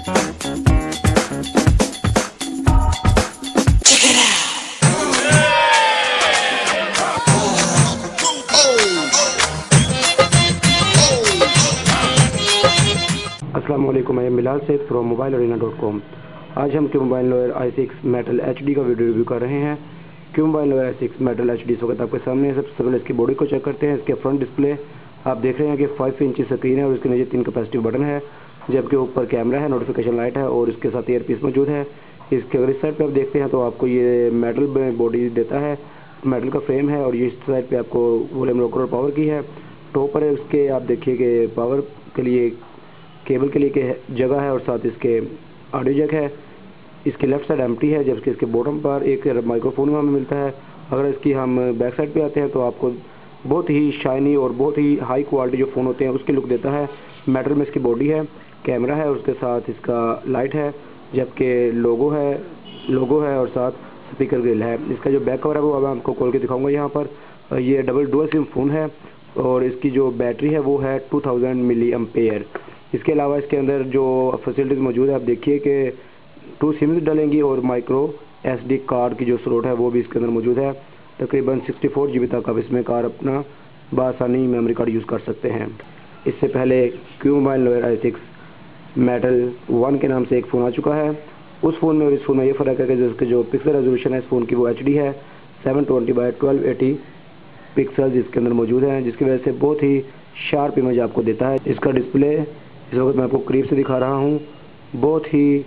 अस्सलामुअलैकुम, मैं मिलाल सैद फ्रॉम mobilearena.com। आज हम Q mobile lawyer i6 metal HD का वीडियो रिव्यू कर रहे हैं। Q mobile lawyer i6 metal HD इस वक्त आपके सामने है। सबसे पहले इसकी बॉडी को चेक करते हैं। इसके फ्रंट डिस्प्ले आप देख रहे हैं कि 5 इंच स्क्रीन है और इसके नीचे 3 कैपेसिटिव बटन है, जबकि ऊपर कैमरा है, नोटिफिकेशन लाइट है और इसके साथ ईयरपीस मौजूद है। इसके अगर इस साइड पर आप देखते हैं तो आपको ये मेटल बॉडी देता है, मेटल का फ्रेम है और ये इस साइड पर आपको वॉल्यूम रोकर और पावर की है। टॉप पर इसके आप देखिए कि पावर के लिए केबल के लिए के जगह है और साथ इसके ऑडियो जैक है। इसके लेफ्ट साइड एम्प्टी है, जबकि इसके बॉटम पर एक माइक्रोफोन हमें मिलता है। अगर इसकी हम बैक साइड पे आते हैं तो आपको बहुत ही शाइनी और बहुत ही हाई क्वालिटी जो फ़ोन होते हैं उसकी लुक देता है। मेटल में इसकी बॉडी है, कैमरा है, उसके साथ इसका लाइट है, जबकि लोगो है और साथ स्पीकर ग्रिल है। इसका जो बैक कवर है वो अब आपको खोल के दिखाऊँगा। यहाँ पर ये डुअल सिम फ़ोन है और इसकी जो बैटरी है वो है 2000 मिली एम्पेयर। इसके अलावा इसके अंदर जो फैसिलिटीज़ मौजूद है आप देखिए कि 2 सिम्स डलेंगी और माइक्रो SD कार्ड की जो स्लॉट है वो भी इसके अंदर मौजूद है। तकरीबन 64 GB तक आप इसमें कार अपना बआसानी मेमोरी कार्ड यूज़ कर सकते हैं। इससे पहले Q mobile lawyer i6 metal 1 के नाम से एक फ़ोन आ चुका है। उस फ़ोन में और इस फ़ोन में ये फ़र्क है कि जिसके जो पिक्सल रेजोल्यूशन है इस फ़ोन की वो HD है, 720x1280 पिक्सल्स इसके अंदर मौजूद हैं, जिसकी वजह से बहुत ही शार्प इमेज आपको देता है। इसका डिस्प्ले इस वक्त मैं आपको करीब से दिखा रहा हूँ, बहुत ही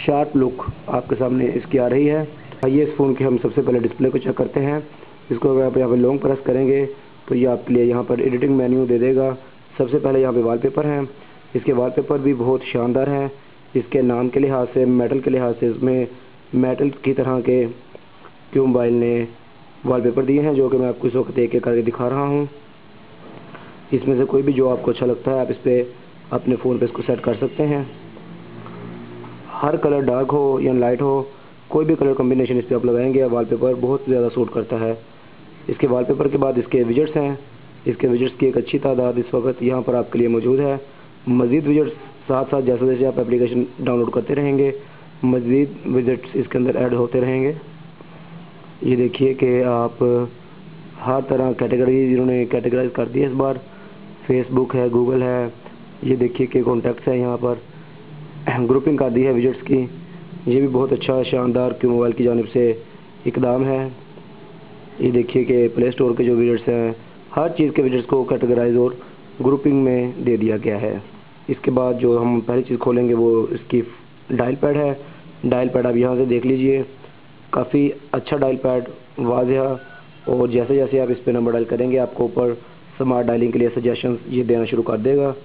शार्प लुक आपके सामने इसकी आ रही है। आइए इस फ़ोन के हम सबसे पहले डिस्प्ले को चेक करते हैं। इसको अगर आप यहाँ पे लॉन्ग प्रेस करेंगे तो ये आपके लिए यहाँ पर एडिटिंग मेन्यू दे देगा। सबसे पहले यहाँ पे वॉलपेपर हैं। इसके वॉलपेपर भी बहुत शानदार हैं। इसके नाम के लिहाज से, मेटल के लिहाज से इसमें मेटल की तरह के क्यू मोबाइल ने वॉलपेपर दिए हैं, जो कि मैं आपको इस वक्त एक एक करके दिखा रहा हूँ। इसमें से कोई भी जो आपको अच्छा लगता है आप इस पर अपने फ़ोन पे इसको सेट कर सकते हैं। हर कलर डार्क हो या लाइट हो, कोई भी कलर कॉम्बिनेशन इस पर आप लगाएंगे या वॉलपेपर बहुत ज़्यादा सूट करता है। इसके वॉलपेपर के बाद इसके विजेट्स हैं। इसके विजेट्स की एक अच्छी तादाद इस वक्त यहाँ पर आपके लिए मौजूद है। मज़ीद विजेट्स साथ साथ जैसे जैसे आप एप्लीकेशन डाउनलोड करते रहेंगे मज़ीद विजेट्स इसके अंदर ऐड होते रहेंगे। ये देखिए कि आप हर तरह कैटेगरी इन्होंने कैटेगराइज कर दी है। इस बार फेसबुक है, गूगल है, ये देखिए कि कॉन्टैक्ट्स है, यहाँ पर ग्रुपिंग कर दी है विजेट्स की। ये भी बहुत अच्छा शानदार क्यू मोबाइल की जानिब से इकदाम है। ये देखिए कि प्ले स्टोर के जो विजेट्स हैं हर चीज़ के विजेट्स को कैटेगराइज और ग्रुपिंग में दे दिया गया है। इसके बाद जो हम पहली चीज़ खोलेंगे वो इसकी डायल पैड है। डायल पैड आप यहाँ से देख लीजिए, काफ़ी अच्छा डायल पैड, वाज़ेह, और जैसे जैसे आप इस पर नंबर डायल करेंगे आपको ऊपर स्मार्ट डायलिंग के लिए सजेशंस ये देना शुरू कर देगा।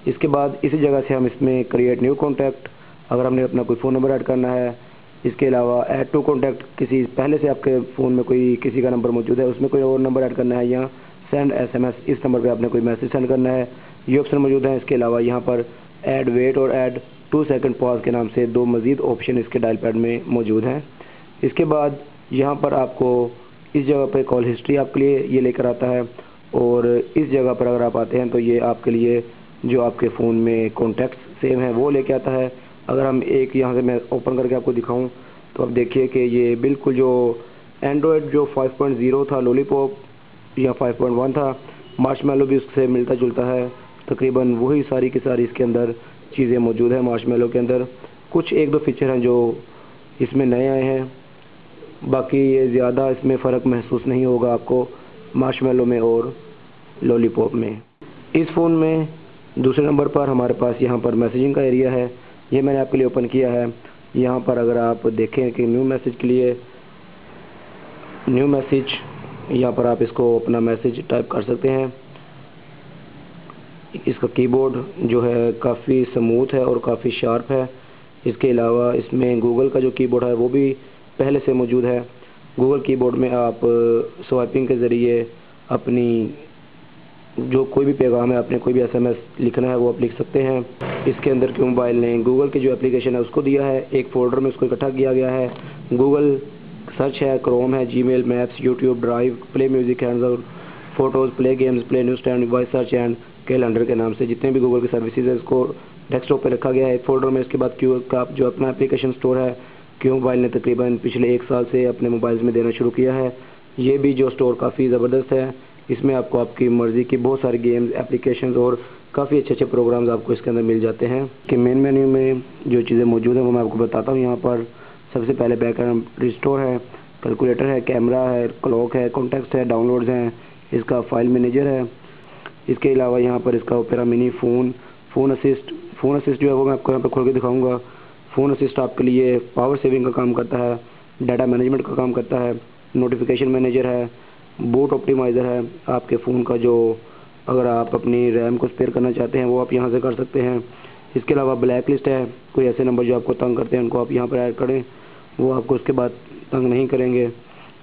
इसके बाद इसी जगह से हम इसमें क्रिएट न्यू कॉन्टैक्ट, अगर हमने अपना कोई फ़ोन नंबर ऐड करना है, इसके अलावा ऐड टू कॉन्टैक्ट, किसी पहले से आपके फ़ोन में कोई किसी का नंबर मौजूद है उसमें कोई और नंबर ऐड करना है, या सेंड SMS, इस नंबर पर आपने कोई मैसेज सेंड करना है, ये ऑप्शन मौजूद है। इसके अलावा यहाँ पर ऐड वेट और ऐड 2 सेकंड पॉज के नाम से 2 मज़ीद ऑप्शन इसके डायल पैड में मौजूद हैं। इसके बाद यहाँ पर आपको इस जगह पर कॉल हिस्ट्री आपके लिए ये लेकर आता है, और इस जगह पर अगर आप आते हैं तो ये आपके लिए जो आपके फ़ोन में कॉन्टैक्ट्स सेव हैं वो लेके आता है। अगर हम एक यहाँ से मैं ओपन करके आपको दिखाऊं तो आप देखिए कि ये बिल्कुल जो एंड्रॉयड जो 5.0 था, लॉलीपॉप या 5.1 था, मार्शमैलो भी उससे मिलता जुलता है। तकरीबन वही सारी की सारी इसके अंदर चीज़ें मौजूद हैं। मार्शमैलो के अंदर कुछ 1-2 फीचर हैं जो इसमें नए आए हैं, बाकी ये ज़्यादा इसमें फ़र्क महसूस नहीं होगा आपको मार्शमैलो में और लॉलीपॉप में। इस फ़ोन में दूसरे नंबर पर हमारे पास यहाँ पर मैसेजिंग का एरिया है, ये मैंने आपके लिए ओपन किया है। यहाँ पर अगर आप देखें कि न्यू मैसेज के लिए न्यू मैसेज, यहाँ पर आप इसको अपना मैसेज टाइप कर सकते हैं। इसका कीबोर्ड जो है काफ़ी स्मूथ है और काफ़ी शार्प है। इसके अलावा इसमें गूगल का जो कीबोर्ड है वो भी पहले से मौजूद है। गूगल कीबोर्ड में आप स्वाइपिंग के ज़रिए अपनी जो कोई भी पैगाम है, आपने कोई भी SMS लिखना है वो आप लिख सकते हैं। इसके अंदर क्यू मोबाइल ने गूगल की जो एप्लीकेशन है उसको दिया है, एक फ़ोल्डर में उसको इकट्ठा किया गया है। गूगल सर्च है, क्रोम है, Gmail, maps, YouTube, drive, play music, hands, photos, play games, play news stand, voice search and calendar के नाम से जितने भी गूगल की सर्विसेज है उसको डेस्कटॉप पे रखा गया है एक फोल्डर में। इसके बाद क्यू का जो अपना एप्लीकेशन स्टोर है क्यू मोबाइल ने तकरीबन पिछले 1 साल से अपने मोबाइल्स में देना शुरू किया है। ये भी जो स्टोर काफ़ी ज़बरदस्त है, इसमें आपको आपकी मर्ज़ी की बहुत सारी गेम्स, एप्लीकेशंस और काफ़ी अच्छे अच्छे प्रोग्राम्स आपको इसके अंदर मिल जाते हैं। कि मेन मेन्यू में जो चीज़ें मौजूद हैं वो मैं आपको बताता हूँ। यहाँ पर सबसे पहले बैकग्राउंड रिस्टोर है, कैलकुलेटर है, कैमरा है, क्लॉक है, कॉन्टेक्ट है, डाउनलोड्स हैं, इसका फाइल मैनेजर है। इसके अलावा यहाँ पर इसका ओपेरा मिनी, फ़ोन असिस्ट जो है वो मैं आपको यहाँ पर खोल के दिखाऊँगा। फ़ोन असिस्ट आपके लिए पावर सेविंग का काम करता है, डाटा मैनेजमेंट का काम करता है, नोटिफिकेशन मैनेजर है, बूट ऑप्टिमाइज़र है। आपके फ़ोन का जो अगर आप अपनी रैम को स्पेयर करना चाहते हैं वो आप यहाँ से कर सकते हैं। इसके अलावा ब्लैक लिस्ट है, कोई ऐसे नंबर जो आपको तंग करते हैं उनको आप यहाँ पर ऐड करें, वो आपको उसके बाद तंग नहीं करेंगे।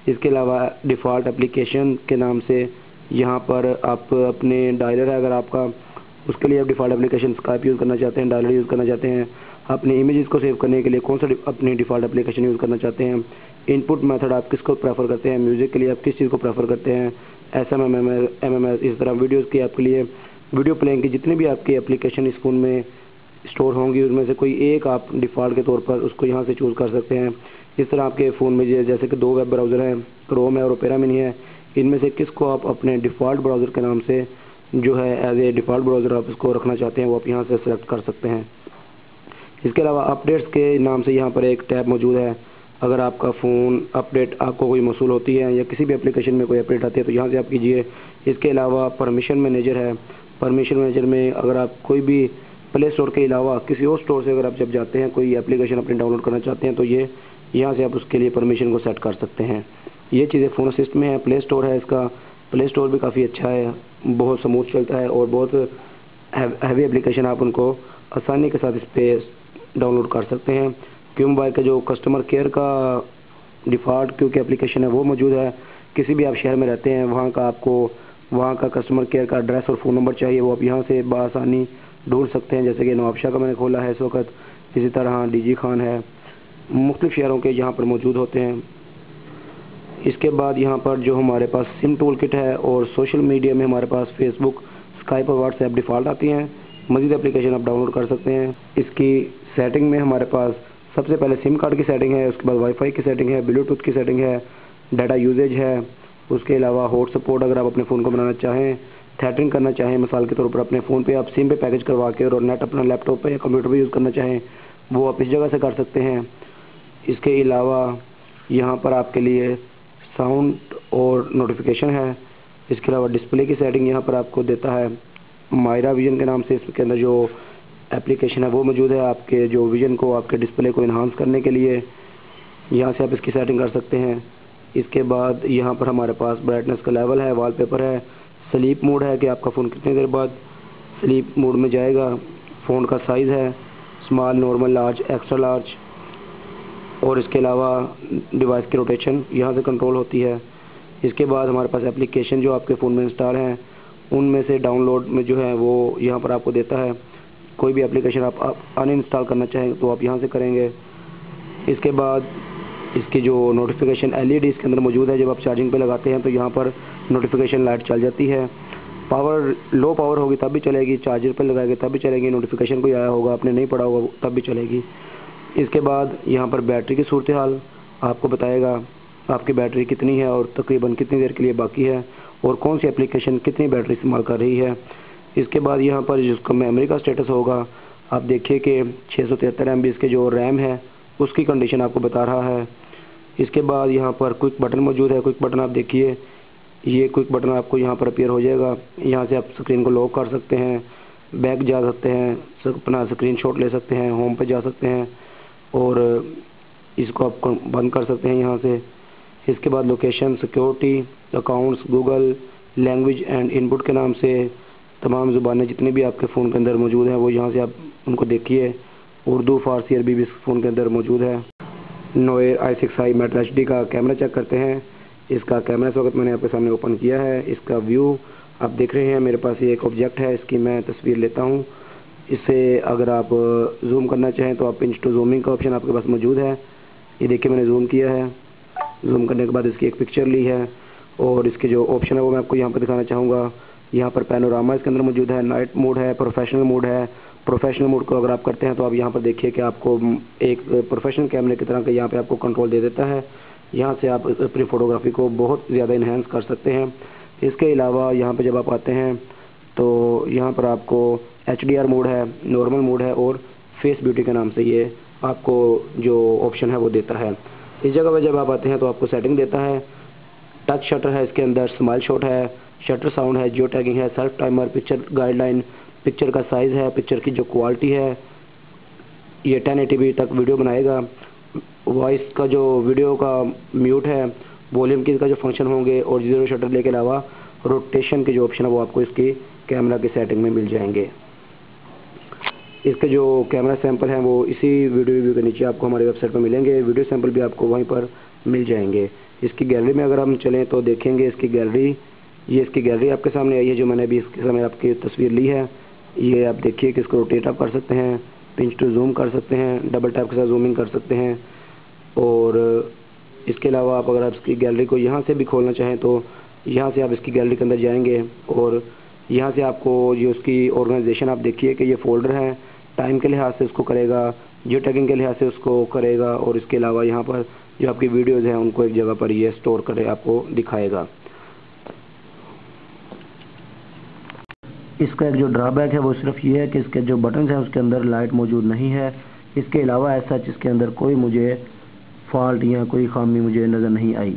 इसके अलावा डिफ़ॉल्ट एप्लीकेशन के नाम से यहाँ पर आप अपने डायलर है, अगर आपका उसके लिए आप डिफ़ॉल्ट एप्लीकेशन स्काइप यूज़ करना चाहते हैं, डायलर यूज़ करना चाहते हैं, अपने इमेजेस को सेव करने के लिए कौन सा अपनी डिफ़ॉल्ट एप्लीकेशन यूज़ करना चाहते हैं, इनपुट मेथड आप किसको प्रेफर करते हैं, म्यूज़िक के लिए आप किस चीज़ को प्रेफर करते हैं, SMMS, इस तरह वीडियोज़ की आपके लिए वीडियो प्लेइंग की जितनी भी आपकी एप्लीकेशन इस फ़ोन में स्टोर होंगी उसमें से कोई एक आप डिफ़ॉल्ट के तौर पर उसको यहाँ से चूज़ कर सकते हैं। इस तरह आपके फ़ोन में जैसे कि 2 वेब ब्राउज़र हैं, क्रोम है और ओपेरा मिनी है, इनमें से किसको आप अपने डिफ़ॉल्ट ब्राउज़र के नाम से जो है एज ए डिफ़ॉल्ट ब्राउज़र आप इसको रखना चाहते हैं वो आप यहाँ से सेलेक्ट कर सकते हैं। इसके अलावा अपडेट्स के नाम से यहाँ पर एक टैब मौजूद है। अगर आपका फ़ोन अपडेट आपको कोई मौसूल होती है या किसी भी एप्लीकेशन में कोई अपडेट आती है तो यहाँ से आप कीजिए। इसके अलावा परमिशन मैनेजर है, परमिशन मैनेजर में अगर आप कोई भी प्ले स्टोर के अलावा किसी और स्टोर से अगर आप जब जाते हैं कोई एप्लीकेशन अपनी डाउनलोड करना चाहते हैं तो ये यहाँ से आप उसके लिए परमिशन को सेट कर सकते हैं। ये चीज़ें फ़ोन असिस्ट में है। प्ले स्टोर है, इसका प्ले स्टोर भी काफ़ी अच्छा है, बहुत स्मूथ चलता है और बहुत हैवी एप्लीकेशन आप उनको आसानी के साथ इस पर डाउनलोड कर सकते हैं। क्यू मोबाइल का जो कस्टमर केयर का डिफ़ॉल्ट क्यू की एप्लीकेशन है वो मौजूद है। किसी भी आप शहर में रहते हैं वहाँ का कस्टमर केयर का एड्रेस और फ़ोन नंबर चाहिए, वो आप यहाँ से बआसानी ढूंढ सकते हैं। जैसे कि नवाबशाह का मैंने खोला है इस वक्त, इसी तरह डीजी खान है, मुख्तलिफ़ शहरों के यहाँ पर मौजूद होते हैं। इसके बाद यहाँ पर जो हमारे पास सिम टूल किट है और सोशल मीडिया में हमारे पास फेसबुक, स्काइप और व्हाट्सएप डिफ़ॉल्ट आती हैं। मज़ीद एप्लीकेशन आप डाउनलोड कर सकते हैं। इसकी सेटिंग में हमारे पास सबसे पहले सिम कार्ड की सेटिंग है, उसके बाद वाईफाई की सेटिंग है, ब्लूटूथ की सेटिंग है, डाटा यूजेज है, उसके अलावा हॉट सपोर्ट अगर आप अपने फ़ोन को बनाना चाहें, थ्रेटरिंग करना चाहें, मिसाल के तौर पर अपने फ़ोन पे आप सिम पे पैकेज करवा के और नेट अपना लैपटॉप पे या कंप्यूटर पे यूज़ करना चाहें वो आप इस जगह से कर सकते हैं। इसके अलावा यहाँ पर आपके लिए साउंड और नोटिफिकेशन है। इसके अलावा डिस्प्ले की सेटिंग यहाँ पर आपको देता है मायरा विजन के नाम से, इसके अंदर जो एप्लीकेशन है वो मौजूद है आपके जो विजन को, आपके डिस्प्ले को इन्हांस करने के लिए। यहाँ से आप इसकी सेटिंग कर सकते हैं। इसके बाद यहाँ पर हमारे पास ब्राइटनेस का लेवल है, वॉलपेपर है, स्लीप मोड है कि आपका फ़ोन कितनी देर बाद स्लीप मोड में जाएगा, फ़ोन का साइज़ है small, normal, large, extra large, और इसके अलावा डिवाइस की रोटेशन यहाँ से कंट्रोल होती है। इसके बाद हमारे पास एप्लीकेशन जो आपके फ़ोन में इंस्टॉल हैं उनमें से डाउनलोड में जो है वो यहाँ पर आपको देता है। कोई भी एप्लीकेशन आप अनइंस्टॉल करना चाहें तो आप यहाँ से करेंगे। इसके बाद इसकी जो नोटिफिकेशन LED इसके अंदर मौजूद है, जब आप चार्जिंग पे लगाते हैं तो यहाँ पर नोटिफिकेशन लाइट चल जाती है। पावर लो पावर होगी तब भी चलेगी, चार्जर पे लगाएंगे तब भी चलेगी, नोटिफिकेशन कोई आया होगा आपने नहीं पढ़ा होगा तब भी चलेगी। इसके बाद यहाँ पर बैटरी की सूरत हाल आपको बताएगा, आपकी बैटरी कितनी है और तकरीबन कितनी देर के लिए बाकी है और कौन सी एप्लीकेशन कितनी बैटरी इस्तेमाल कर रही है। इसके बाद यहाँ पर जिसका मेमोरी का स्टेटस होगा, आप देखिए कि 673 MB इसके जो रैम है उसकी कंडीशन आपको बता रहा है। इसके बाद यहाँ पर क्विक बटन मौजूद है। क्विक बटन आप देखिए, ये क्विक बटन आपको यहाँ पर अपीयर हो जाएगा। यहाँ से आप स्क्रीन को लॉक कर सकते हैं, बैक जा सकते हैं, अपना स्क्रीनशॉट ले सकते हैं, होम पे जा सकते हैं और इसको आप बंद कर सकते हैं यहाँ से। इसके बाद location, security, accounts, Google, language and input के नाम से तमाम ज़ुबानें जितनी भी आपके फ़ोन के अंदर मौजूद हैं वो यहाँ से आप उनको देखिए। उर्दू, फ़ारसी, अरबी भी इस फ़ोन के अंदर मौजूद है। नोएर i6i मेटल HD का कैमरा चेक करते हैं। इसका कैमरा इस वक्त मैंने आपके सामने ओपन किया है। इसका व्यू आप देख रहे हैं, मेरे पास ये एक ऑब्जेक्ट है, इसकी मैं तस्वीर लेता हूँ। इससे अगर आप जूम करना चाहें तो आप पिंच टू जूमिंग का ऑप्शन आपके पास मौजूद है। ये देखिए मैंने जूम किया है, जूम करने के बाद इसकी एक पिक्चर ली है और इसके जो ऑप्शन है वो मैं आपको यहाँ पर दिखाना चाहूँगा। यहाँ पर पैनोरामा इसके अंदर मौजूद है, नाइट मोड है, प्रोफेशनल मोड है, प्रोफेशनल मोड को अगर आप करते हैं तो आप यहाँ पर देखिए कि आपको एक प्रोफेशनल कैमरे की तरह का यहाँ पे आपको कंट्रोल दे देता है। यहाँ से आप अपनी फ़ोटोग्राफी को बहुत ज़्यादा इन्हेंस कर सकते हैं। इसके अलावा यहाँ पे जब आप आते हैं तो यहाँ पर आपको HDR मोड है, नॉर्मल मोड है और फेस ब्यूटी के नाम से ये आपको जो ऑप्शन है वो देता है। इस जगह पर जब आप आते हैं तो आपको सेटिंग देता है। टच शटर है इसके अंदर, स्माइल शॉट है, शटर साउंड है, जियो टैगिंग है, self timer, picture guideline, picture का साइज़ है, पिक्चर की जो क्वालिटी है, ये 1080p तक वीडियो बनाएगा। वॉइस का जो वीडियो का म्यूट है, वॉल्यूम की का जो फंक्शन होंगे और जीरो शटर ले के अलावा रोटेशन के जो ऑप्शन है वो आपको इसकी कैमरा की सेटिंग में मिल जाएंगे। इसके जो कैमरा सैंपल हैं वो इसी वीडियो रिव्यू के नीचे आपको हमारी वेबसाइट पर मिलेंगे। वीडियो सैंपल भी आपको वहीं पर मिल जाएंगे। इसकी गैलरी में अगर हम चलें तो देखेंगे इसकी गैलरी, ये इसकी गैलरी आपके सामने आई है जो मैंने अभी इसके समय आपकी तस्वीर ली है। ये आप देखिए कि इसको रोटेट आप कर सकते हैं, पिंच टू जूम कर सकते हैं, डबल टैप के साथ जूमिंग कर सकते हैं। और इसके अलावा आप अगर आप इसकी गैलरी को यहाँ से भी खोलना चाहें तो यहाँ से आप इसकी गैलरी के अंदर जाएंगे और यहाँ से आपको जो उसकी ऑर्गेनाइजेशन आप देखिए कि ये फ़ोल्डर है, टाइम के लिहाज से उसको करेगा, जियो टैगिंग के लिहाज से उसको करेगा और इसके अलावा यहाँ पर जो आपकी वीडियोज़ हैं उनको एक जगह पर ये स्टोर करे आपको दिखाएगा। इसका एक जो ड्रॉबैक है वो सिर्फ ये है कि इसके जो बटन हैं उसके अंदर लाइट मौजूद नहीं है। इसके अलावा ऐसा इसके अंदर कोई मुझे फॉल्ट या कोई खामी मुझे नज़र नहीं आई।